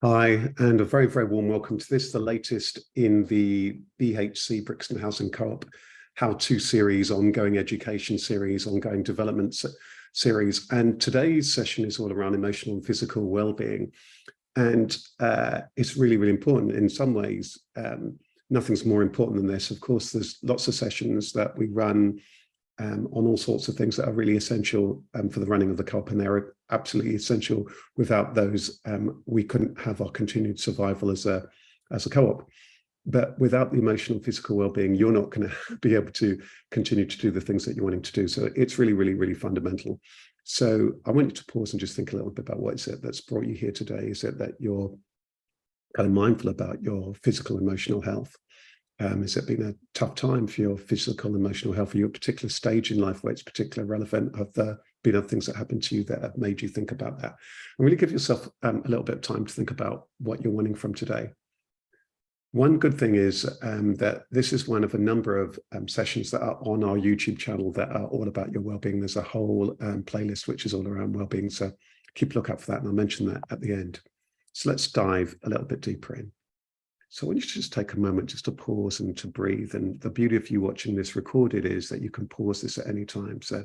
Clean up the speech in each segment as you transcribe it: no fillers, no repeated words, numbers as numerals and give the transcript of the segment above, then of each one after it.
Hi, and a very, very warm welcome to this, the latest in the BHC Brixton Housing Co-op how-to series, ongoing education series, ongoing development series. And today's session is all around emotional and physical well-being. And it's really, really important in some ways. Nothing's more important than this. Of course, there's lots of sessions that we run on all sorts of things that are really essential for the running of the co-op, and they're absolutely essential. Without those, we couldn't have our continued survival as a co-op. But without the emotional and physical well-being, you're not going to be able to continue to do the things that you're wanting to do. So it's really, really, really fundamental. So I want you to pause and just think a little bit about what is it that's brought you here today. Is it that you're kind of mindful about your physical, emotional health? Has it been a tough time for your physical and emotional health? Are you at a particular stage in life where it's particularly relevant? Have there been other things that happened to you that have made you think about that? And really give yourself a little bit of time to think about what you're wanting from today. One good thing is that this is one of a number of sessions that are on our YouTube channel that are all about your well-being. There's a whole playlist which is all around well-being. So keep a look out for that, and I'll mention that at the end. So let's dive a little bit deeper in. So I want you to just take a moment just to pause and to breathe. And the beauty of you watching this recorded is that you can pause this at any time. So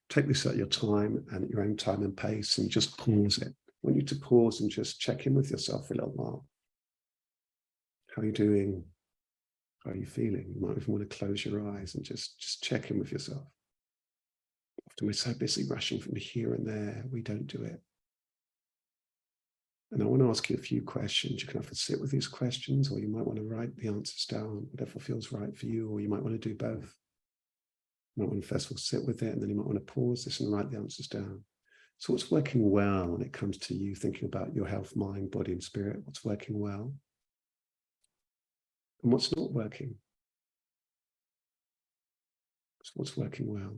take this at your time and at your own time and pace, and just pause it. I want you to pause and just check in with yourself for a little while. How are you doing? How are you feeling? You might even want to close your eyes and just check in with yourself. Often we're so busy rushing from here and there, we don't do it. And I want to ask you a few questions. You can have to sit with these questions, or you might want to write the answers down, whatever feels right for you, or you might want to do both. You might want to first of all sit with it, and then you might want to pause this and write the answers down. So what's working well when it comes to you thinking about your health, mind, body, and spirit? What's working well? And what's not working? So what's working well?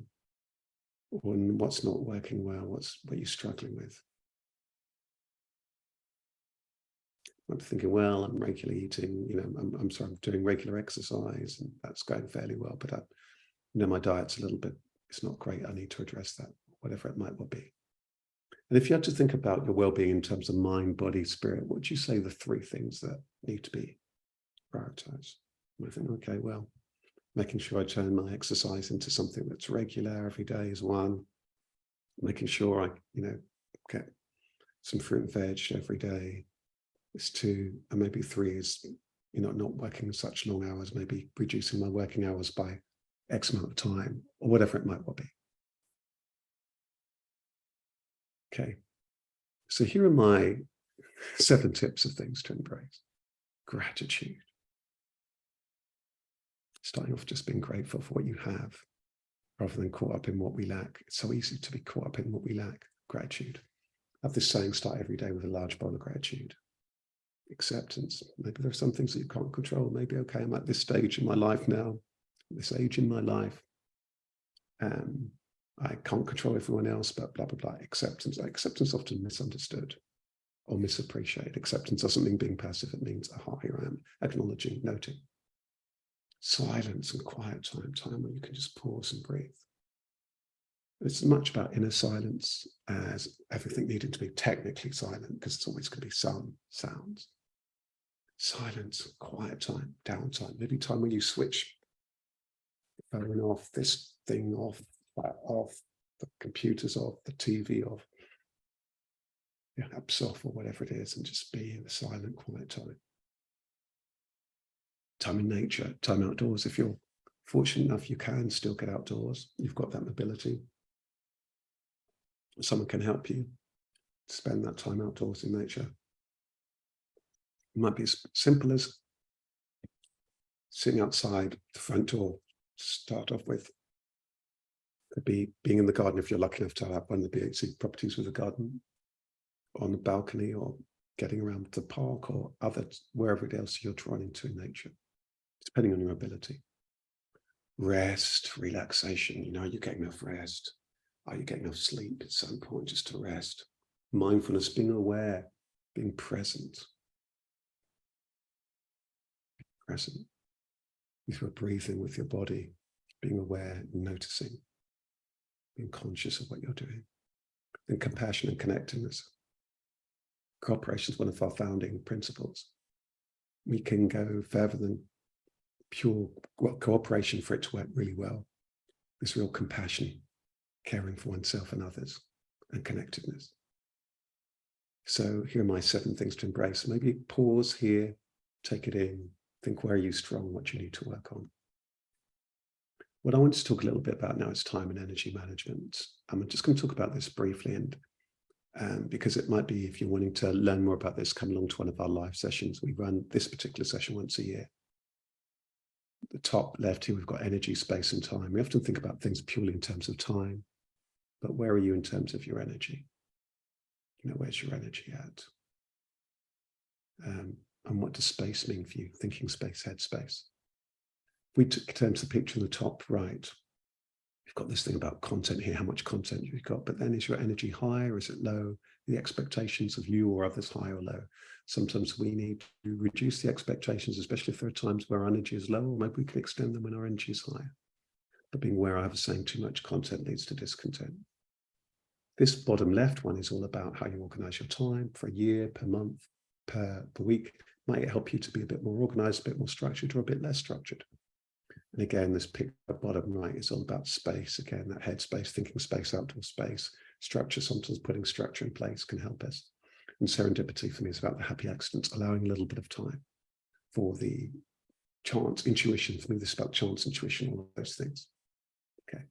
And what's not working well? What are you struggling with? I'm thinking, well, I'm regularly eating, I'm doing regular exercise, and that's going fairly well, but my diet's a little bit, it's not great. I need to address that, whatever it might well be. And if you had to think about your well-being in terms of mind, body, spirit, what would you say the three things that need to be prioritized? And I think, okay, well, making sure I turn my exercise into something that's regular every day is one. Making sure I, get some fruit and veg every day is two, and maybe three is, not working such long hours, maybe reducing my working hours by X amount of time, or whatever it might well be. Okay, so here are my 7 tips of things to embrace. Gratitude. Starting off just being grateful for what you have, rather than caught up in what we lack. It's so easy to be caught up in what we lack. Gratitude. I have this saying, start every day with a large bowl of gratitude. Acceptance. Maybe there are some things that you can't control. Maybe, okay, I'm at this stage in my life now, this age in my life. I can't control everyone else, but blah, blah, blah. Acceptance. Acceptance is often misunderstood or misappreciated. Acceptance doesn't mean being passive. It means, aha, here I am, acknowledging, noting. Silence and quiet time where you can just pause and breathe. It's as much about inner silence as everything needing to be technically silent, because it's always going to be some sounds. Silence, quiet time, downtime, maybe time when you switch the phone off, this thing off, that off, the computers off, the TV off, your apps off, or whatever it is, and just be in the silent, quiet time. Time in nature, time outdoors. If you're fortunate enough, you can still get outdoors. You've got that mobility. Someone can help you spend that time outdoors in nature. It might be as simple as sitting outside the front door to start off with. Could be being in the garden if you're lucky enough to have one of the BHC properties with a garden, on the balcony, or getting around the park, or wherever else you're drawn into in nature, depending on your ability. Rest, relaxation. Are you getting enough rest? Are you getting enough sleep? It's so important just to rest. Mindfulness, being aware, being present. Present with your breathing, with your body, being aware, noticing, being conscious of what you're doing. And compassion and connectedness. Cooperation is one of our founding principles. We can go further than pure cooperation for it to work really well. There's real compassion, caring for oneself and others, and connectedness. So here are my 7 things to embrace. Maybe pause here, take it in, think, where are you strong, what you need to work on. What I want to talk a little bit about now is time and energy management. I'm just going to talk about this briefly, and because it might be, if you're wanting to learn more about this, come along to one of our live sessions. We run this particular session once a year. The top left here, we've got energy, space, and time. We often think about things purely in terms of time, but where are you in terms of your energy? Where's your energy at? And what does space mean for you? Thinking space, head space. If we turn to the picture in the top right, you've got this thing about content here, how much content you've got, but then is your energy high or is it low? The expectations of you or others high or low? Sometimes we need to reduce the expectations, especially if there are times where our energy is low, or maybe we can extend them when our energy is higher. But being aware of saying too much content leads to discontent. This bottom left one is all about how you organize your time for a year, per month, per week. Might help you to be a bit more organized, a bit more structured, or a bit less structured. And again, this picture at bottom right is all about space. Again, that head space, thinking space, outdoor space, structure. Sometimes putting structure in place can help us. And serendipity for me is about the happy accidents, allowing a little bit of time for the chance, intuition. For me, this is about chance, intuition, all of those things. Okay.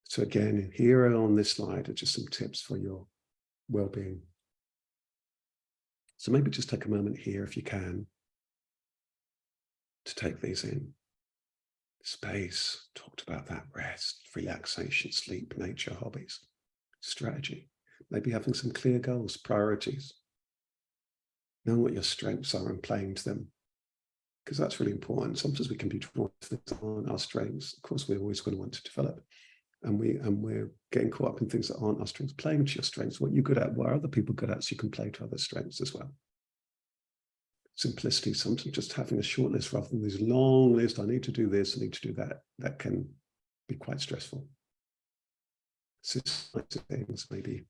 So again, here on this slide are just some tips for your well-being. So maybe just take a moment here, if you can, to take these in. Space, talked about that, rest, relaxation, sleep, nature, hobbies, strategy. Maybe having some clear goals, priorities. Knowing what your strengths are and playing to them, because that's really important. Sometimes we can be drawn to things that aren't our strengths. Of course, we're always going to want to develop. And we're getting caught up in things that aren't our strengths. Playing to your strengths, what you're good at, what are other people good at, so you can play to other strengths as well. Simplicity, sometimes just having a short list rather than this long list. I need to do this, I need to do that. That can be quite stressful. Systematic things, maybe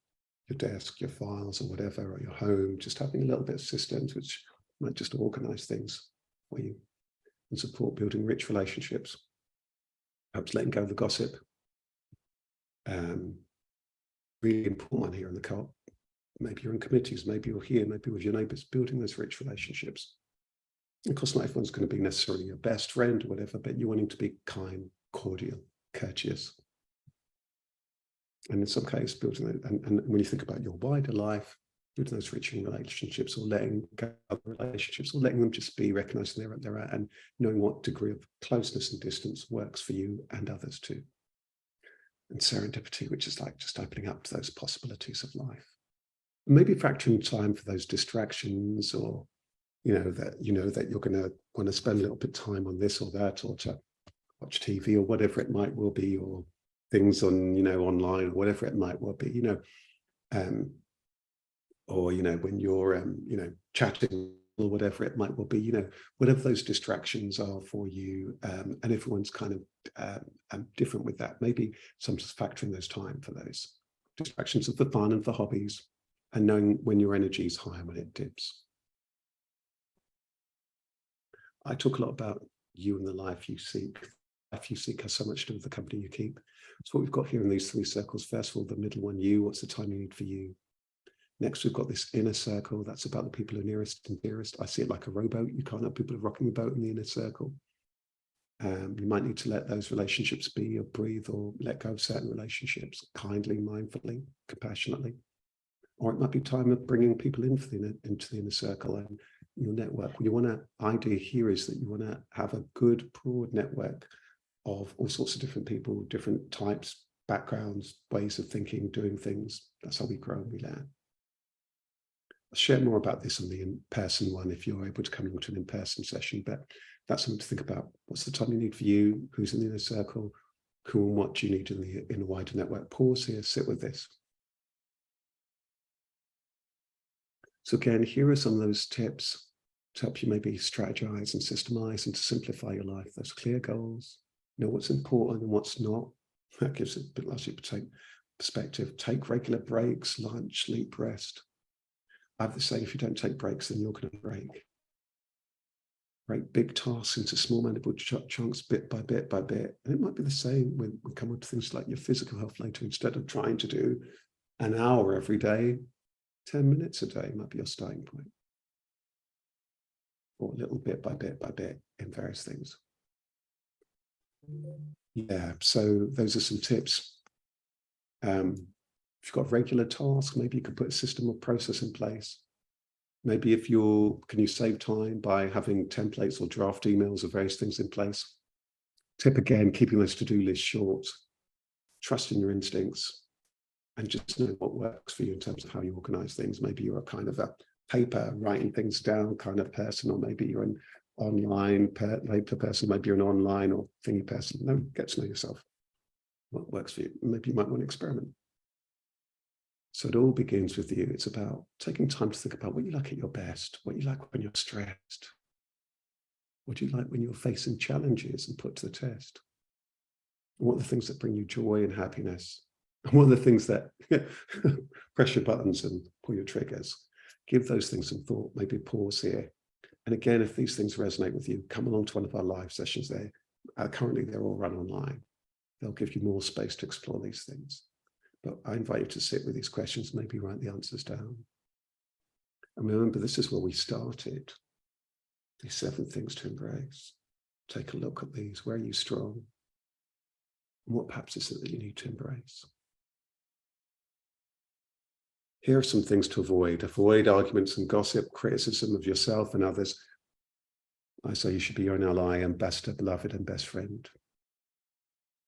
your desk, your files, or whatever, or your home, just having a little bit of systems which might just organize things for you and support building rich relationships. Perhaps letting go of the gossip. Really important one here in the co-op. Maybe you're in committees, maybe you're here, maybe with your neighbors, building those rich relationships. Of course, not everyone's going to be necessarily your best friend or whatever, but you're wanting to be kind, cordial, courteous. And in some cases, building it, and when you think about your wider life, building those rich relationships, or letting go of relationships, or letting them just be, recognizing they're at, and knowing what degree of closeness and distance works for you and others too. And serendipity, which is like just opening up to those possibilities of life. And maybe factoring time for those distractions, or that you're going to want to spend a little bit of time on this or that, or to watch TV or whatever it might well be, or things on online or whatever it might well be, or when you're chatting or whatever it might well be, whatever those distractions are for you, and everyone's kind of different with that. Maybe sometimes factoring those time for those distractions of the fun and for hobbies, and knowing when your energy is high and when it dips. I talk a lot about you and the life you seek. Life you seek has so much to do with the company you keep. So what we've got here in these 3 circles, first of all, the middle one, you, what's the time you need for you? Next, we've got this inner circle. That's about the people who are nearest and dearest. I see it like a rowboat. You can't have people rocking the boat in the inner circle. You might need to let those relationships be, or breathe, or let go of certain relationships kindly, mindfully, compassionately. Or it might be time of bringing people into the inner circle and your network. Idea here is that you want to have a good, broad network of all sorts of different people, different types, backgrounds, ways of thinking, doing things. That's how we grow and we learn. I'll share more about this on the in-person one if you're able to come into an in-person session, but that's something to think about. What's the time you need for you? Who's in the inner circle? Who and what do you need in the wider network? Pause here, sit with this. So again, here are some of those tips to help you maybe strategize and systemize and to simplify your life. Those clear goals, know what's important and what's not. That gives it, but allows you to take perspective. Take regular breaks, lunch, sleep, rest. I have the saying, if you don't take breaks, then you're going to break. Break big tasks into small, manageable chunks, bit by bit by bit. And it might be the same when we come on to things like your physical health later. Instead of trying to do an hour every day, 10 minutes a day might be your starting point. Or a little bit by bit in various things. Yeah, so those are some tips. If you've got regular tasks, maybe you could put a system or process in place. Maybe if can you save time by having templates or draft emails or various things in place? Tip again, keeping those to-do lists short, trust in your instincts, and just know what works for you in terms of how you organize things. Maybe you're a kind of a paper, writing things down kind of person, or maybe you're an online paper person, maybe you're an online or thingy person. No, get to know yourself. What works for you? Maybe you might want to experiment. So it all begins with you. It's about taking time to think about what you like at your best, what you like when you're stressed, what do you like when you're facing challenges and put to the test, and what are the things that bring you joy and happiness, and what are the things that press your buttons and pull your triggers. Give those things some thought, maybe pause here. And again, if these things resonate with you, come along to one of our live sessions there. Currently, they're all run online. They'll give you more space to explore these things. But I invite you to sit with these questions, maybe write the answers down. And remember, this is where we started. These 7 things to embrace. Take a look at these. Where are you strong? And what perhaps is it that you need to embrace? Here are some things to avoid. Avoid arguments and gossip, criticism of yourself and others. I say you should be your own ally, ambassador, beloved, and best friend.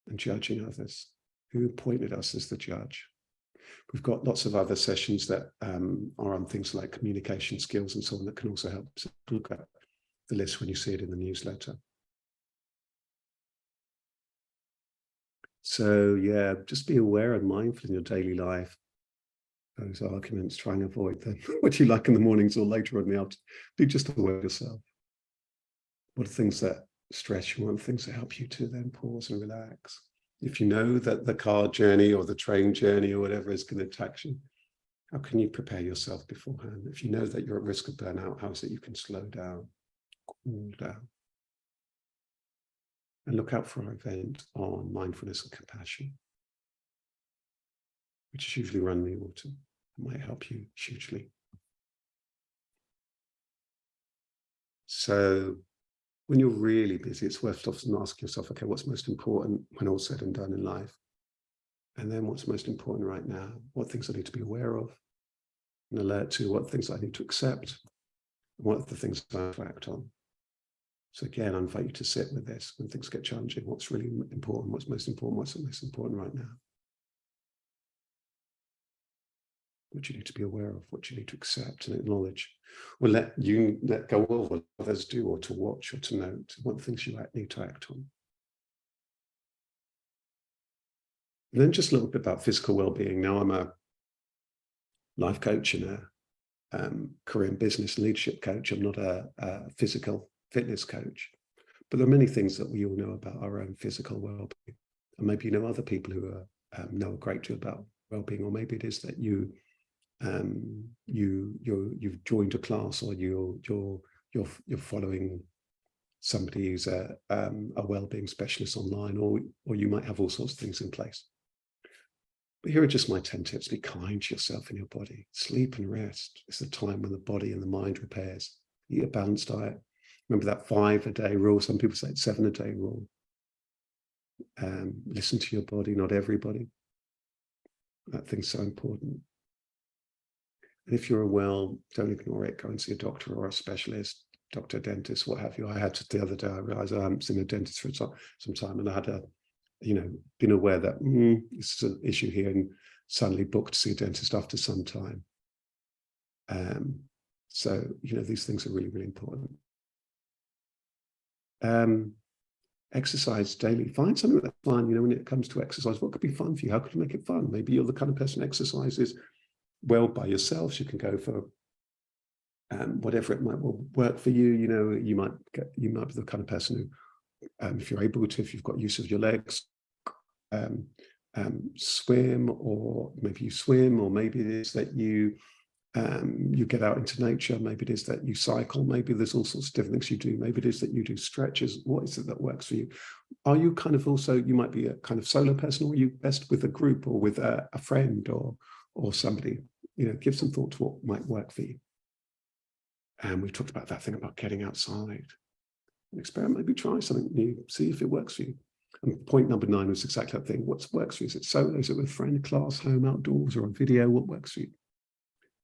And judging others. Who appointed us as the judge? We've got lots of other sessions that are on things like communication skills and so on that can also help us look at the list when you see it in the newsletter. So yeah, just be aware and mindful in your daily life. Those arguments, try and avoid them. What you like in the mornings or later on in the afternoon. Be just aware of yourself. What are things that stress you? What are things that help you to then pause and relax? If you know that the car journey or the train journey or whatever is going to tax you, how can you prepare yourself beforehand? If you know that you're at risk of burnout, how is it you can slow down, cool down? And look out for our event on mindfulness and compassion, which is usually run in the autumn. It might help you hugely. So when you're really busy, it's worth often asking yourself, okay, what's most important when all's said and done in life? And then what's most important right now? What things I need to be aware of and alert to? What things I need to accept? And what are the things I have to act on? So again, I invite you to sit with this when things get challenging. What's really important? What's most important? What's the most important right now? What you need to be aware of, what you need to accept and acknowledge, or let go of what others do, or to watch or to note, what things you need to act on. And then just a little bit about physical well-being. Now I'm a life coach and a career and business and leadership coach. I'm not a physical fitness coach, but there are many things that we all know about our own physical well-being. And maybe you know other people who know a great deal about well-being, or maybe it is that you've joined a class, or you're following somebody who's a well-being specialist online, or you might have all sorts of things in place. But here are just my 10 tips. Be kind to yourself and your body. Sleep and rest. It's the time when the body and the mind repairs. Eat a balanced diet. Remember that 5-a-day rule. Some people say it's 7-a-day rule. Listen to your body, not everybody. That thing's so important. And if you're unwell, don't ignore it. Go and see a doctor or a specialist, doctor, dentist, what have you. I had to the other day, I realized I haven't seen a dentist for some time, and I had been aware that this is an issue here, and suddenly booked to see a dentist after some time. So, these things are really, really important. Exercise daily. Find something that's fun. When it comes to exercise, what could be fun for you? How could you make it fun? Maybe you're the kind of person who exercises well by yourself. So you can go for whatever it might work for you. You might be the kind of person who, if you're able to, if you've got use of your legs, swim, or maybe you swim, or maybe it is that you get out into nature, maybe it is that you cycle, maybe there's all sorts of different things you do, maybe it is that you do stretches. What is it that works for you? Are you kind of also, you might be a kind of solo person, or are you best with a group or with a friend or somebody? Give some thought to what might work for you. And we've talked about that thing about getting outside. Experiment, maybe try something new, see if it works for you. And point number 9 was exactly that thing. What works for you? Is it solo? Is it with a friend, class, home, outdoors, or on video? What works for you?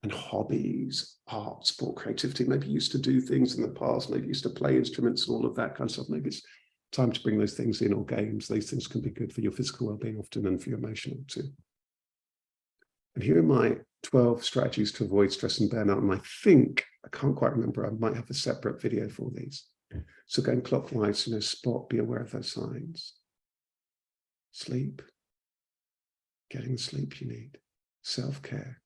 And hobbies, art, sport, creativity. Maybe you used to do things in the past, maybe you used to play instruments and all of that kind of stuff. Maybe it's time to bring those things in, or games. These things can be good for your physical well-being often, and for your emotional too. And here are my 12 strategies to avoid stress and burnout. And I can't quite remember, I might have a separate video for these. So going clockwise, spot, be aware of those signs. Sleep, getting the sleep you need. Self-care.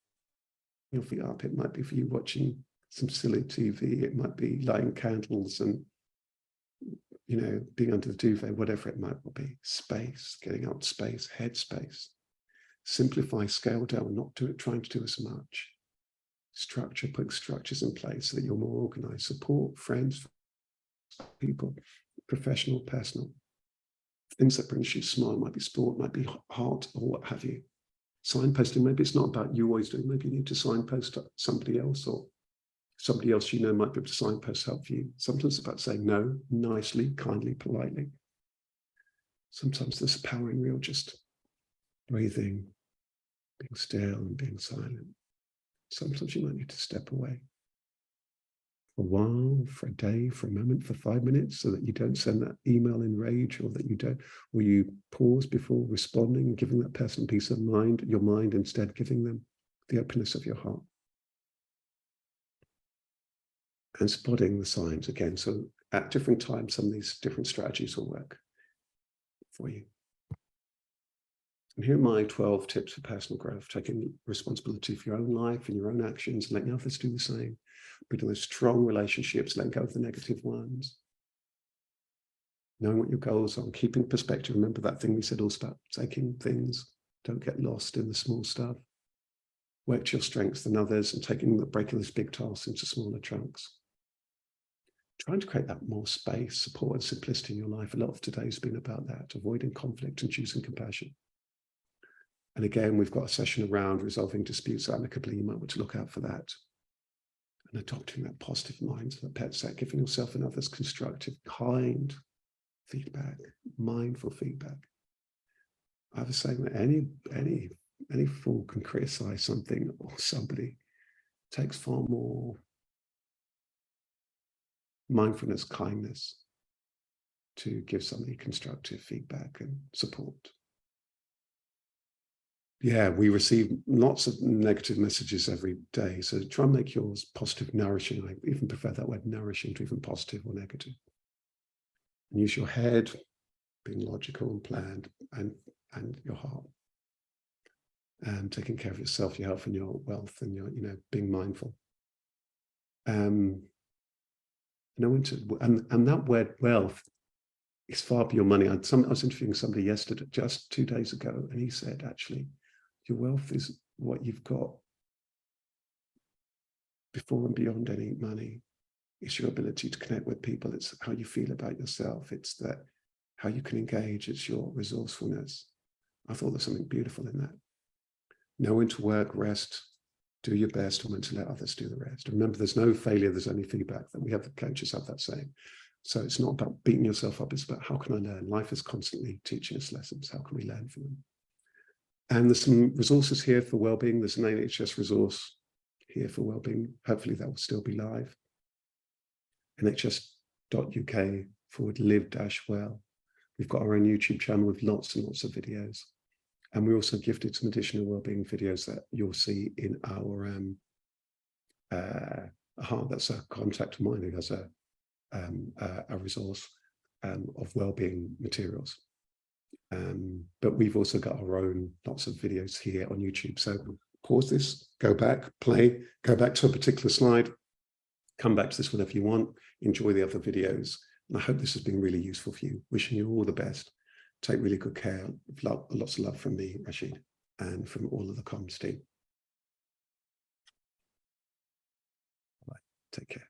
Your feet up. It might be for you watching some silly TV. It might be lighting candles and, being under the duvet, whatever it might be. Space, getting out space, head space. Simplify, scale down, not trying to do as much. Structure, putting structures in place so that you're more organized. Support, friends, people, professional, personal. Things that brings you a smile. Might be sport, might be art, or what have you. Signposting, maybe it's not about you always doing, maybe you need to signpost to somebody else, or somebody else might be able to signpost help you. Sometimes it's about saying no, nicely, kindly, politely. Sometimes there's power in real just breathing, being still and being silent. Sometimes you might need to step away for a while, for a day, for a moment, for 5 minutes, so that you don't send that email in rage, or that you pause before responding, giving that person peace of mind, your mind, instead giving them the openness of your heart. And spotting the signs again. So at different times, some of these different strategies will work for you. And here are my 12 tips for personal growth: taking responsibility for your own life and your own actions, letting others do the same. Building those strong relationships, letting go of the negative ones. Knowing what your goals are, keeping perspective. Remember that thing we said also about taking things. Don't get lost in the small stuff. Work to your strengths than others, and breaking those big tasks into smaller chunks. Trying to create that more space, support, and simplicity in your life. A lot of today's been about that, avoiding conflict and choosing compassion. And again, we've got a session around resolving disputes amicably. You might want to look out for that. And adopting that positive mindset, that giving yourself and others constructive, kind feedback, mindful feedback. I was saying that any fool can criticize something or somebody. It takes far more mindfulness, kindness to give somebody constructive feedback and support. Yeah, we receive lots of negative messages every day. So try and make yours positive, nourishing. I even prefer that word nourishing to even positive or negative. And use your head, being logical and planned, and your heart. And taking care of yourself, your health, and your wealth, and your, being mindful. And that word wealth is far beyond money. I was interviewing somebody yesterday, just 2 days ago, and he said, actually, your wealth is what you've got before and beyond any money. It's your ability to connect with people. It's how you feel about yourself. It's that how you can engage. It's your resourcefulness. I thought there's something beautiful in that. Know when to work, rest, do your best, and when to let others do the rest. Remember, there's no failure, there's only feedback. That we have, the coaches have that saying. So it's not about beating yourself up, it's about how can I learn? Life is constantly teaching us lessons. How can we learn from them? And there's some resources here for wellbeing. There's an NHS resource here for wellbeing. Hopefully that will still be live. nhs.uk/live-well. We've got our own YouTube channel with lots and lots of videos. And we also gifted some additional wellbeing videos that you'll see in our that's a contact of mine who has a resource of wellbeing materials. But we've also got our own lots of videos here on YouTube. So pause this, go back, play, go back to a particular slide, come back to this whenever you want, enjoy the other videos. And I hope this has been really useful for you. Wishing you all the best. Take really good care. Lots of love from me, Rashid, and from all of the comms team. Bye. Take care.